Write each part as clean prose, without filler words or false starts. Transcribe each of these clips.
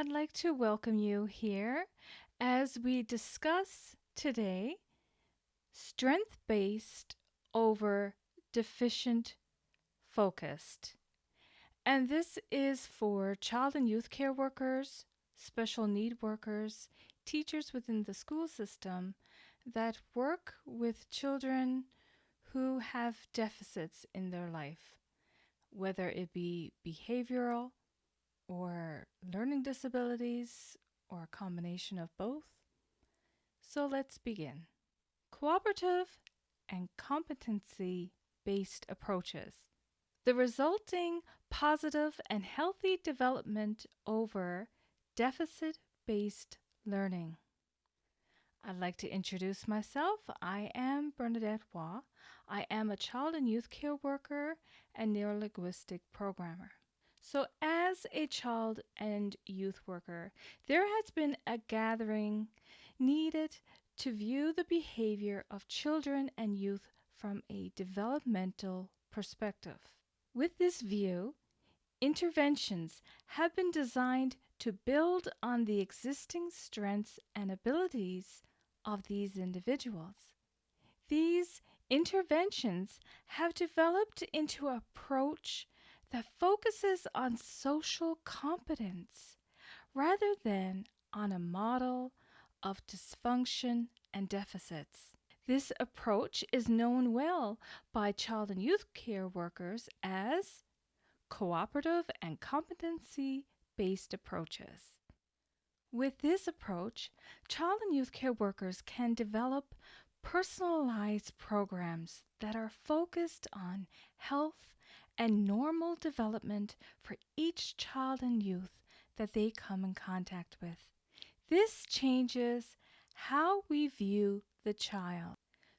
I'd like to welcome you here as we discuss today strength based over deficient focused. And this is for child and youth care workers, special need workers, teachers within the school system that work with children who have deficits in their life, whether it be behavioral or learning disabilities or a combination of both. So let's begin. Cooperative and competency based approaches. The resulting positive and healthy development over deficit based learning. I'd like to introduce myself. I am Bernadette Waugh. I am a child and youth care worker and neurolinguistic programmer. So, as a child and youth worker, there has been a gathering needed to view the behavior of children and youth from a developmental perspective. With this view, interventions have been designed to build on the existing strengths and abilities of these individuals. These interventions have developed into an approach that focuses on social competence rather than on a model of dysfunction and deficits. This approach is known well by child and youth care workers as cooperative and competency-based approaches. With this approach, child and youth care workers can develop personalized programs that are focused on health and normal development for each child and youth that they come in contact with. This changes how we view the child.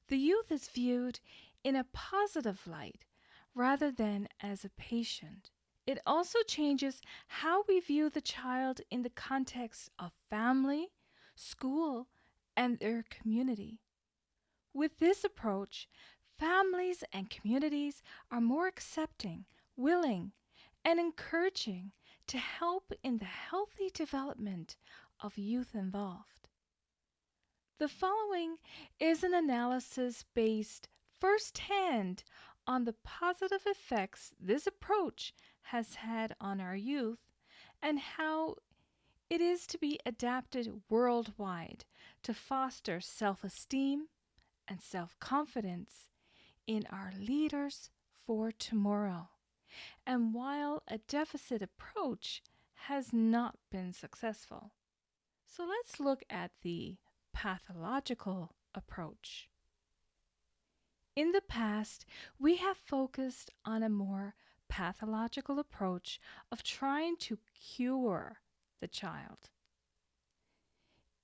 The youth is viewed in a positive light rather than as a patient. It also changes how we view the child in the context of family, school, and their community. With this approach, families and communities are more accepting, willing, and encouraging to help in the healthy development of youth involved. The following is an analysis based firsthand on the positive effects this approach has had on our youth and how it is to be adapted worldwide to foster self-esteem and self-confidence in our leaders for tomorrow. And while a deficit approach has not been successful. So let's look at the pathological approach. In the past, we have focused on a more pathological approach of trying to cure the child.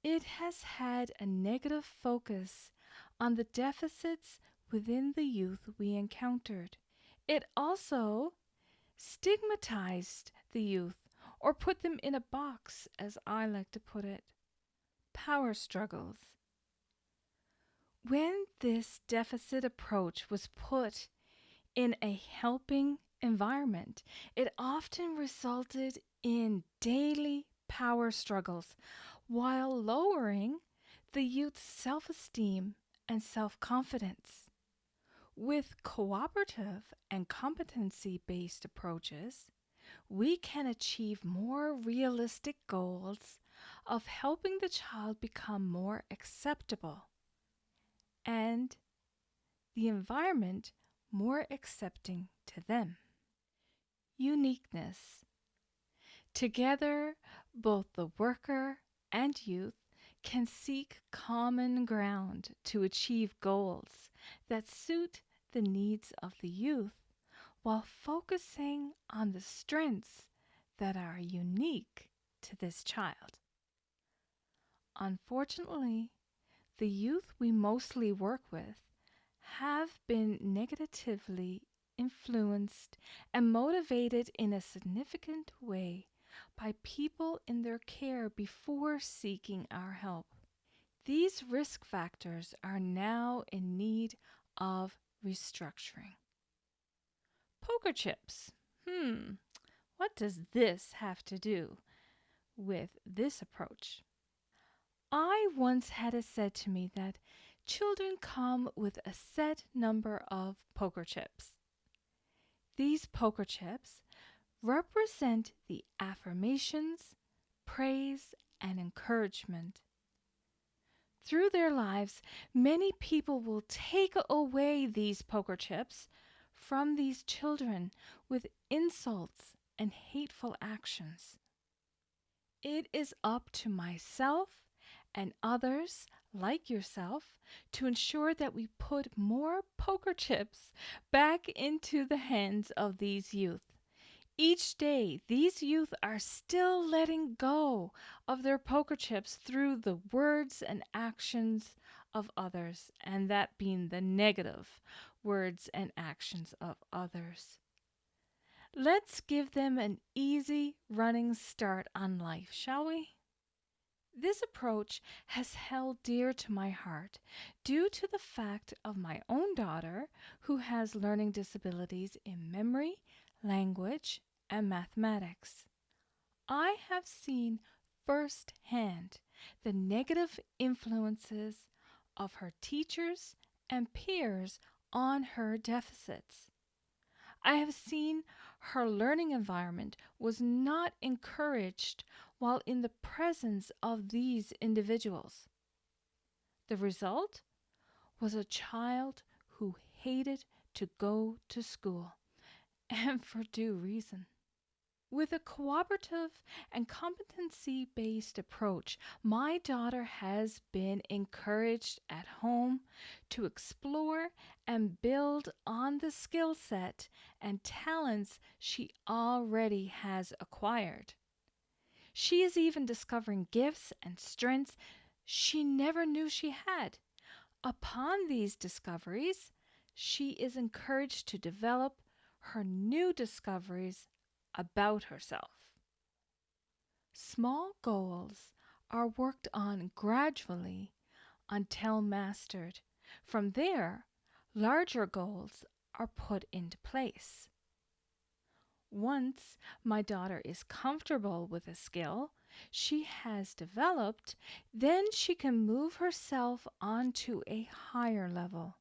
It has had a negative focus on the deficits within the youth we encountered. It also stigmatized the youth or put them in a box, as I like to put it. Power struggles. When this deficit approach was put in a helping environment, it often resulted in daily power struggles while lowering the youth's self-esteem and self-confidence. With cooperative and competency-based approaches, we can achieve more realistic goals of helping the child become more acceptable and the environment more accepting to them. Uniqueness. Together, both the worker and youth can seek common ground to achieve goals that suit the needs of the youth while focusing on the strengths that are unique to this child. Unfortunately, the youth we mostly work with have been negatively influenced and motivated in a significant way by people in their care before seeking our help. These risk factors are now in need of restructuring. Poker chips. What does this have to do with this approach. I once had it said to me that children come with a set number of poker chips. These poker chips represent the affirmations, praise, and encouragement. Through their lives, many people will take away these poker chips from these children with insults and hateful actions. It is up to myself and others like yourself to ensure that we put more poker chips back into the hands of these youth. Each day, these youth are still letting go of their poker chips through the words and actions of others, and that being the negative words and actions of others. Let's give them an easy running start on life, shall we? This approach has held dear to my heart due to the fact of my own daughter who has learning disabilities in memory, language, and mathematics. I have seen firsthand the negative influences of her teachers and peers on her deficits. I have seen her learning environment was not encouraged while in the presence of these individuals. The result was a child who hated to go to school, and for due reason. With a cooperative and competency-based approach, my daughter has been encouraged at home to explore and build on the skill set and talents she already has acquired. She is even discovering gifts and strengths she never knew she had. Upon these discoveries, she is encouraged to develop her new discoveries about herself. Small goals are worked on gradually until mastered. From there, larger goals are put into place. Once my daughter is comfortable with a skill she has developed, then she can move herself onto a higher level.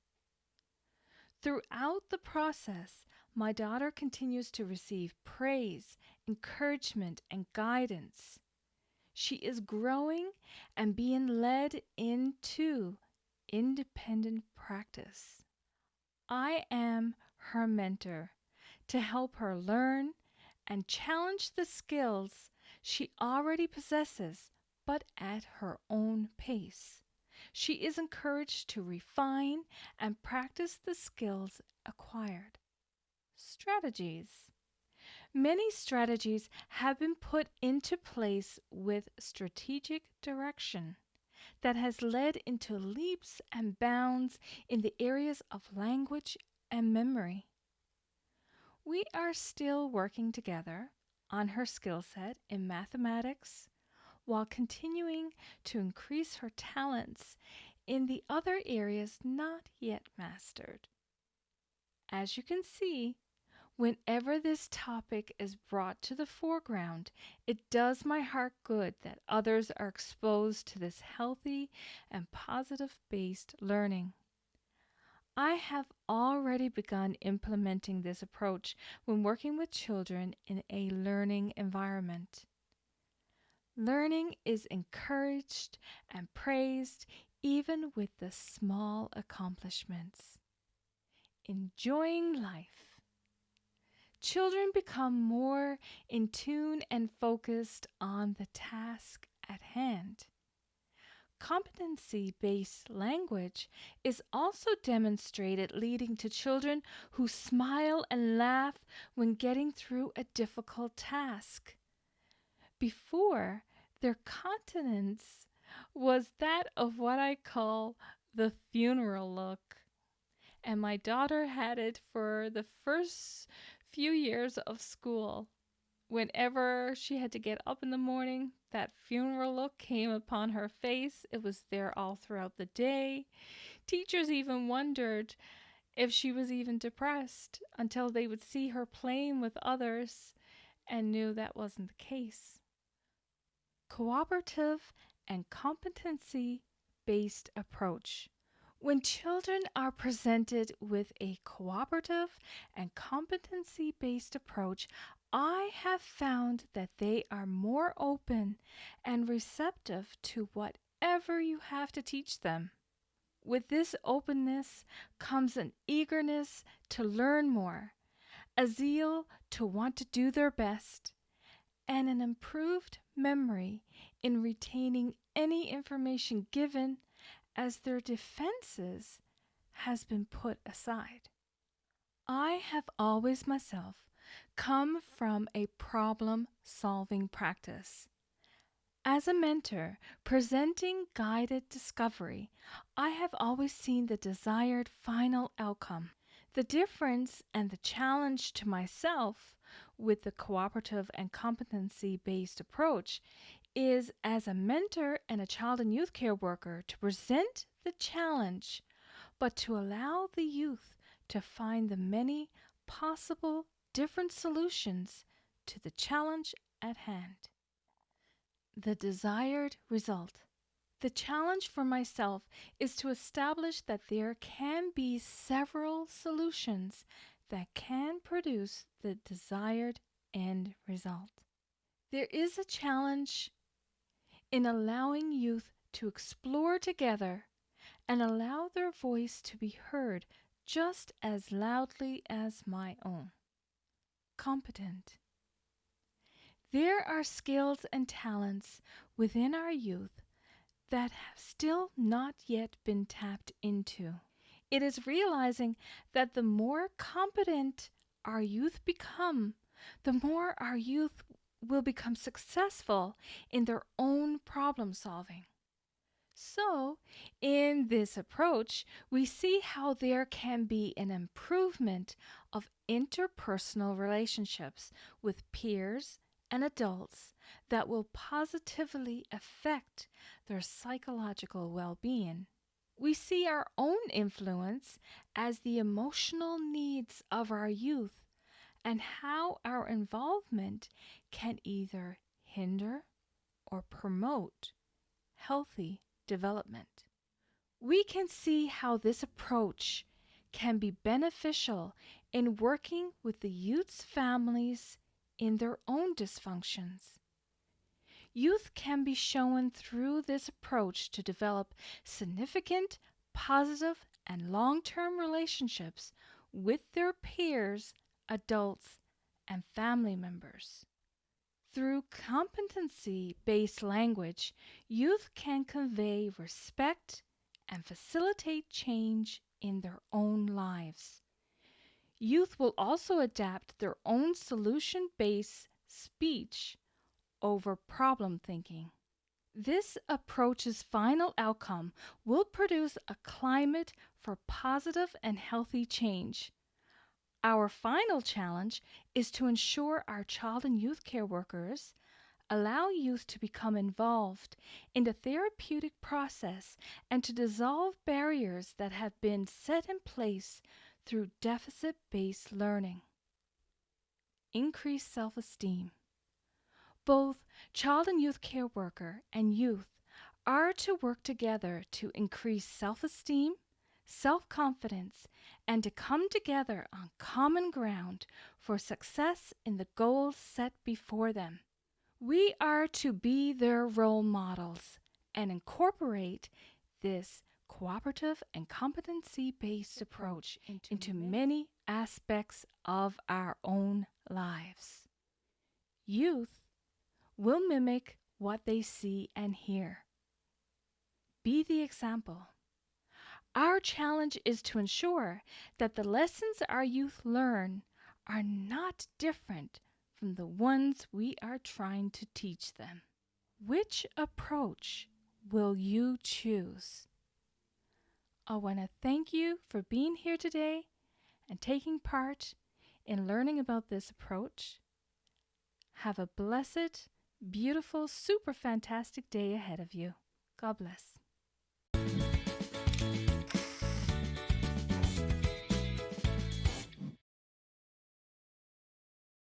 Throughout the process, my daughter continues to receive praise, encouragement, and guidance. She is growing and being led into independent practice. I am her mentor to help her learn and challenge the skills she already possesses, but at her own pace. She is encouraged to refine and practice the skills acquired. Strategies. Many strategies have been put into place with strategic direction that has led into leaps and bounds in the areas of language and memory. We are still working together on her skill set in mathematics while continuing to increase her talents in the other areas not yet mastered. As you can see, whenever this topic is brought to the foreground, it does my heart good that others are exposed to this healthy and positive-based learning. I have already begun implementing this approach when working with children in a learning environment. Learning is encouraged and praised even with the small accomplishments. Enjoying life. Children become more in tune and focused on the task at hand. Competency-based language is also demonstrated, leading to children who smile and laugh when getting through a difficult task. Before, their countenance was that of what I call the funeral look. And my daughter had it for the first few years of school. Whenever she had to get up in the morning, that funeral look came upon her face. It was there all throughout the day. Teachers even wondered if she was even depressed until they would see her playing with others and knew that wasn't the case. Cooperative and competency-based approach. When children are presented with a cooperative and competency-based approach, I have found that they are more open and receptive to whatever you have to teach them. With this openness comes an eagerness to learn more, a zeal to want to do their best, and an improved memory in retaining any information given as their defenses has been put aside. I have always myself come from a problem-solving practice. As a mentor presenting guided discovery, I have always seen the desired final outcome. The difference and the challenge to myself with the cooperative and competency-based approach is, as a mentor and a child and youth care worker, to present the challenge, but to allow the youth to find the many possible different solutions to the challenge at hand. The desired result. The challenge for myself is to establish that there can be several solutions that can produce the desired end result. There is a challenge in allowing youth to explore together and allow their voice to be heard just as loudly as my own. Competent. There are skills and talents within our youth that have still not yet been tapped into. It is realizing that the more competent our youth become, the more our youth will become successful in their own problem solving. So, in this approach, we see how there can be an improvement of interpersonal relationships with peers and adults that will positively affect their psychological well-being. We see our own influence as the emotional needs of our youth and how our involvement can either hinder or promote healthy development. We can see how this approach can be beneficial in working with the youth's families in their own dysfunctions. Youth can be shown through this approach to develop significant, positive, and long-term relationships with their peers, adults, and family members. Through competency-based language, youth can convey respect and facilitate change in their own lives. Youth will also adapt their own solution-based speech over problem thinking. This approach's final outcome will produce a climate for positive and healthy change. Our final challenge is to ensure our child and youth care workers allow youth to become involved in the therapeutic process and to dissolve barriers that have been set in place through deficit-based learning. Increase self-esteem. Both child and youth care worker and youth are to work together to increase self-esteem, self-confidence, and to come together on common ground for success in the goals set before them. We are to be their role models and incorporate this cooperative and competency-based approach into many aspects of our own lives. Youth will mimic what they see and hear. Be the example. Our challenge is to ensure that the lessons our youth learn are not different from the ones we are trying to teach them. Which approach will you choose? I want to thank you for being here today and taking part in learning about this approach. Have a blessed, beautiful, super fantastic day ahead of you. God bless.